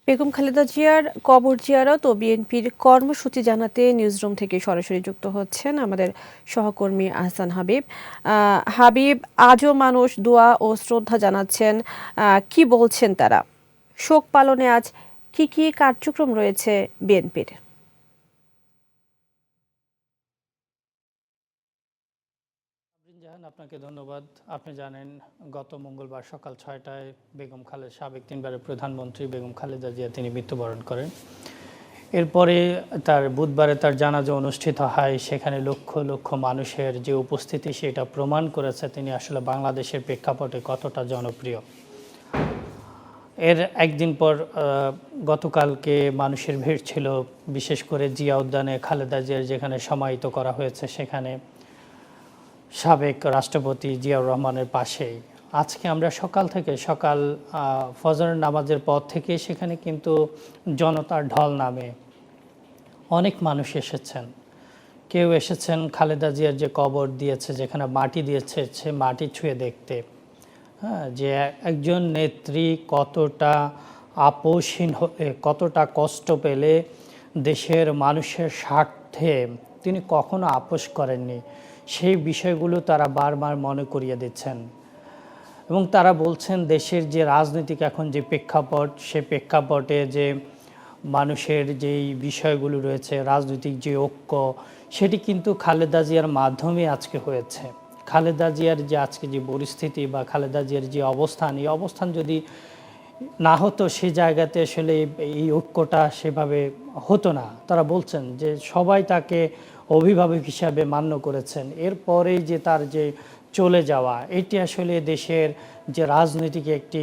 বেগম খালেদা জিয়ার কবর জিয়ারত ও বিএনপির কর্মসূচি জানাতে নিউজরুম থেকে সরাসরি যুক্ত হচ্ছেন আমাদের সহকর্মী আহসান হাবিব। হাবিব, আজও মানুষ দোয়া ও শ্রদ্ধা জানাচ্ছেন, কি বলছেন তারা? শোক পালনে আজ কি কি কার্যক্রম রয়েছে বিএনপির? আপনাকে ধন্যবাদ। আপনি জানেন গত মঙ্গলবার সকাল ৬টায় বেগম খালেদা সাবেক ৩বারের প্রধানমন্ত্রী বেগম খালেদা জিয়া তিনি মৃত্যুবরণ করেন। এরপরে বুধবারে তার জানাজা অনুষ্ঠিত হয়। সেখানে লক্ষ লক্ষ মানুষের যে উপস্থিতি সেটা প্রমাণ করেছে তিনি আসলে বাংলাদেশের প্রেক্ষাপটে কতটা জনপ্রিয়। এর একদিন পর গতকালকে মানুষের ভিড় ছিল, বিশেষ করে জিয়া উদ্যানে খালেদা জিয়ার যেখানে সমাহিত করা হয়েছে সেখানে সাবেক রাষ্ট্রপতি জিয়াউর রহমানের পাশেই। আজকে আমরা সকাল ফজরের নামাজের পর থেকে সেখানে কিন্তু জনতার ঢল নামে। অনেক মানুষ এসেছেন, কেউ এসেছেন খালেদা জিয়ার যে কবর দিয়েছে, যেখানে মাটি দিয়েছে সে মাটি ছুঁয়ে দেখতে, যে একজন নেত্রী কতটা আপোষহীন হয়ে, কতটা কষ্ট পেলে দেশের মানুষের স্বার্থে তিনি কখনো আপোষ করেননি, সেই বিষয়গুলো তারা বারবার মনে করিয়ে দিচ্ছেন। এবং তারা বলছেন দেশের যে রাজনৈতিক এখন যে প্রেক্ষাপট, সে প্রেক্ষাপটে যে মানুষের যেই বিষয়গুলো রয়েছে, রাজনৈতিক যে ঐক্য, সেটি কিন্তু খালেদা জিয়ার মাধ্যমে আজকে হয়েছে। খালেদা জিয়ার যে আজকে যে পরিস্থিতি বা খালেদা জিয়ার যে অবস্থান, এই অবস্থান যদি না হতো সেই জায়গাতে আসলে এই ঐক্যটা সেভাবে হতো না। তারা বলছেন যে সবাই তাকে অভিভাবক হিসাবে মান্য করেছেন, এরপরেই যে তার যে চলে যাওয়া, এটি আসলে দেশের যে রাজনৈতিক একটি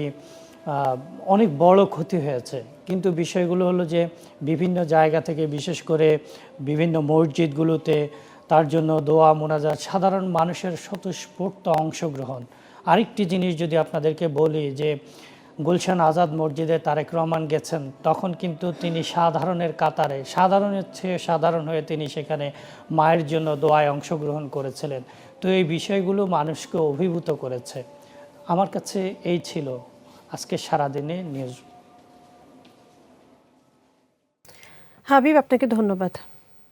অনেক বড় ক্ষতি হয়েছে। কিন্তু বিষয়গুলো হলো যে বিভিন্ন জায়গা থেকে, বিশেষ করে বিভিন্ন মসজিদগুলোতে তার জন্য দোয়া মোনাজাত, সাধারণ মানুষের স্বতঃস্ফূর্ত অংশগ্রহণ। আরেকটি জিনিস যদি আপনাদেরকে বলি যে গুলশান আজাদ মসজিদে তারেক রহমান গেছেন, তখন কিন্তু তিনি সাধারণের কাতারে, সাধারণের চেয়ে সাধারণ হয়ে তিনি সেখানে মায়ের জন্য দোয়ায় অংশগ্রহণ করেছিলেন। তো এই বিষয়গুলো মানুষকে অভিভূত করেছে। আমার কাছে এই ছিল আজকে সারাদিনে নিউজ। হাবিব, আপনাকে ধন্যবাদ।